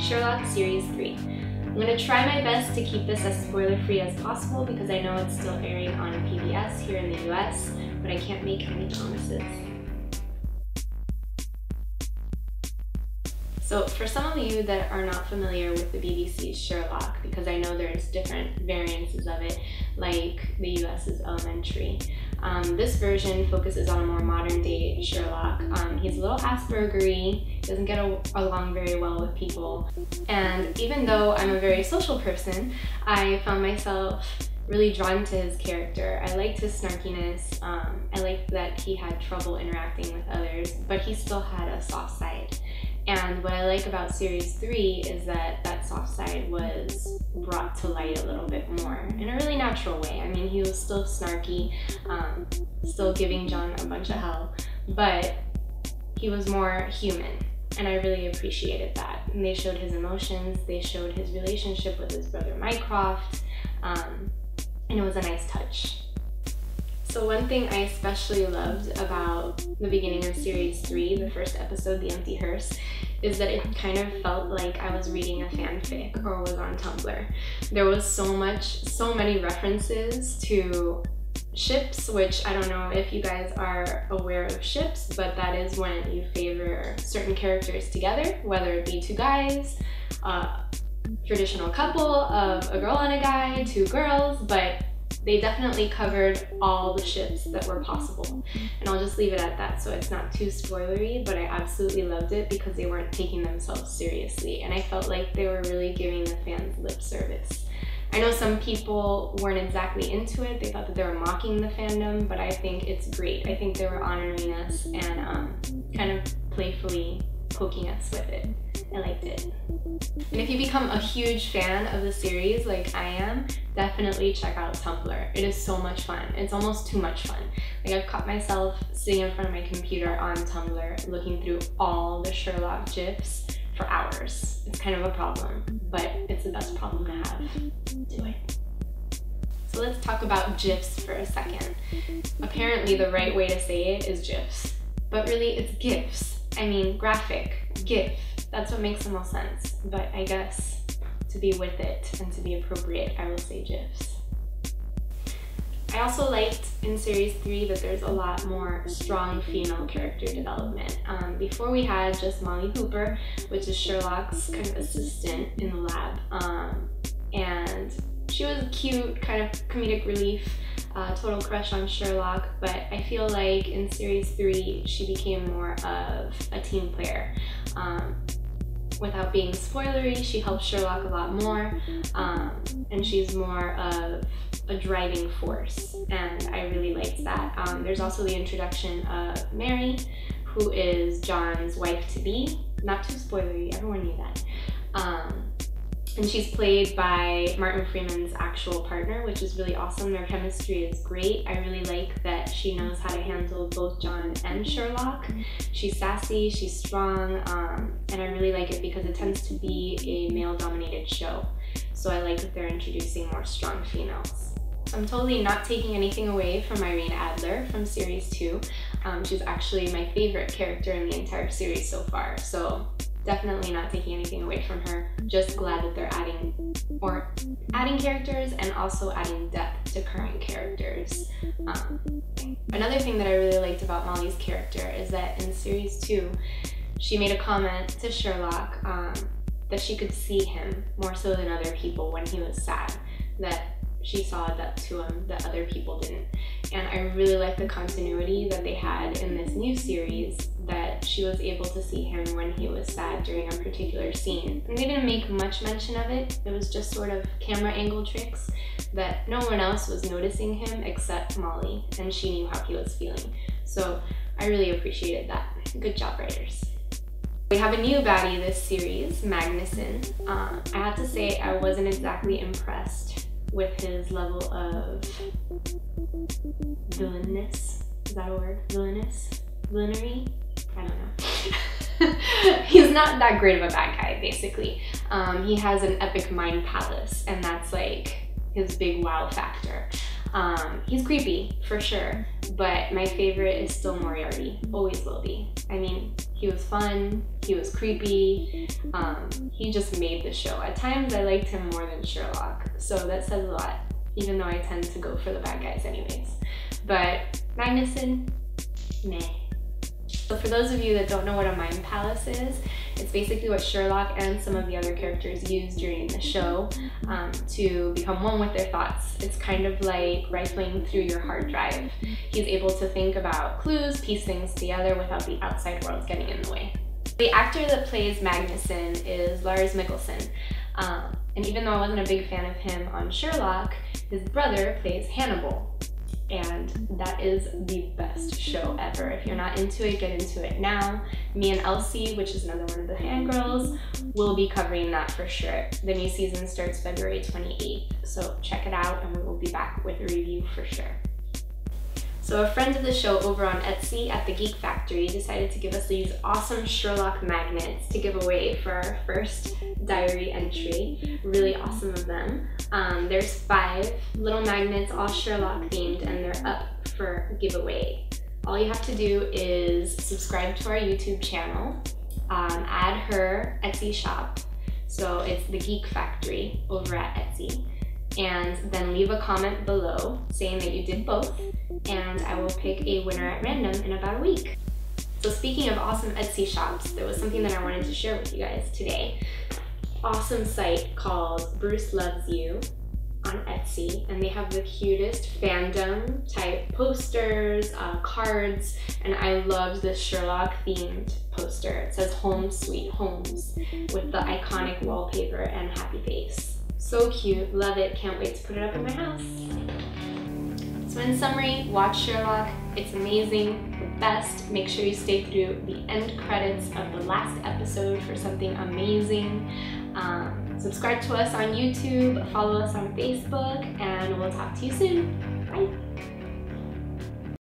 Sherlock Series 3. I'm going to try my best to keep this as spoiler-free as possible because I know it's still airing on PBS here in the US, but I can't make any promises. So for some of you that are not familiar with the BBC's Sherlock, because I know there's different variances of it, like the US's Elementary, this version focuses on a more modern day Sherlock. He's a little Asperger-y, doesn't get along very well with people, and even though I'm a very social person, I found myself really drawn to his character. I liked his snarkiness, I liked that he had trouble interacting with others, but he still had a soft side. And what I like about Series 3 is that that soft side was brought to light a little bit more in a really natural way. I mean, he was still snarky, still giving John a bunch of hell, but he was more human, and I really appreciated that. And they showed his emotions, they showed his relationship with his brother Mycroft, and it was a nice touch. So one thing I especially loved about the beginning of Series 3, the first episode, The Empty Hearse, is that it kind of felt like I was reading a fanfic or was on Tumblr. There was so many references to ships, which I don't know if you guys are aware of ships, but that is when you favor certain characters together, whether it be two guys, traditional couple of a girl and a guy, two girls, but they definitely covered all the ships that were possible. And I'll just leave it at that so it's not too spoilery, but I absolutely loved it because they weren't taking themselves seriously. And I felt like they were really giving the fans lip service. I know some people weren't exactly into it. They thought that they were mocking the fandom, but I think it's great. I think they were honoring us and kind of playfully poking us with it. I liked it. And if you become a huge fan of the series like I am, definitely check out Tumblr. It is so much fun. It's almost too much fun. Like, I've caught myself sitting in front of my computer on Tumblr looking through all the Sherlock GIFs for hours. It's kind of a problem, but it's the best problem to have. Do it. So let's talk about GIFs for a second. Apparently the right way to say it is GIFs, but really it's GIFs. I mean, graphic, GIF. That's what makes the most sense. But I guess to be with it and to be appropriate, I will say GIFs. I also liked in Series 3 that there's a lot more strong female character development. Before we had just Molly Hooper, which is Sherlock's kind of assistant in the lab. And she was a cute kind of comedic relief. Total crush on Sherlock, but I feel like in Series 3 she became more of a team player. Without being spoilery, she helps Sherlock a lot more, and she's more of a driving force, and I really liked that. There's also the introduction of Meli, who is John's wife-to-be. Not too spoilery, everyone knew that. And she's played by Martin Freeman's actual partner, which is really awesome. Their chemistry is great. I really like that she knows how to handle both John and Sherlock. She's sassy, she's strong, and I really like it because it tends to be a male-dominated show. So I like that they're introducing more strong females. I'm totally not taking anything away from Irene Adler from Series 2. She's actually my favorite character in the entire series so far. So definitely not taking anything away from her. Just glad that they're adding characters and also adding depth to current characters. Another thing that I really liked about Molly's character is that in Series 2, she made a comment to Sherlock that she could see him more so than other people when he was sad, that she saw a depth to him that other people didn't. And I really like the continuity that they had in this new series, that she was able to see him when he was sad during a particular scene. And they didn't make much mention of it. It was just sort of camera angle tricks that no one else was noticing him except Molly, and she knew how he was feeling. So I really appreciated that. Good job, writers. We have a new baddie this series, Magnussen. I have to say I wasn't exactly impressed with his level of villainous. Is that a word? Villainous? Villainy? I don't know. He's not that great of a bad guy, basically. He has an epic mind palace, and that's like his big wow factor. He's creepy, for sure, but my favorite is still Moriarty, always will be. I mean, he was fun, he was creepy, he just made the show. At times I liked him more than Sherlock, so that says a lot, even though I tend to go for the bad guys anyways. But Magnussen, meh. So for those of you that don't know what a mime palace is, it's basically what Sherlock and some of the other characters use during the show to become one with their thoughts. It's kind of like rifling through your hard drive. He's able to think about clues, piece things together without the outside world getting in the way. The actor that plays Magnussen is Lars Mikkelsen. And even though I wasn't a big fan of him on Sherlock, his brother plays Hannibal. And that is the best show ever. If you're not into it, get into it now. Me and Elsie, which is another one of the fangirls, will be covering that for sure. The new season starts February 28th, so check it out and we will be back with a review for sure. So a friend of the show over on Etsy at the Geek Factory decided to give us these awesome Sherlock magnets to give away for our first diary entry. Really awesome of them. There's 5 little magnets, all Sherlock themed, and they're up for giveaway. All you have to do is subscribe to our YouTube channel, add her Etsy shop, so it's the Geek Factory over at Etsy, and then leave a comment below saying that you did both, and I will pick a winner at random in about a week. So speaking of awesome Etsy shops, there was something that I wanted to share with you guys today. Awesome site called Bruce Loves You on Etsy, and they have the cutest fandom type posters, cards, and I loved this Sherlock themed poster. It says Home Sweet Homes with the iconic wallpaper and happy face. So cute, love it, can't wait to put it up in my house. So in summary, watch Sherlock, it's amazing, the best. Make sure you stay through the end credits of the last episode for something amazing. Subscribe to us on YouTube, follow us on Facebook, and we'll talk to you soon. Bye!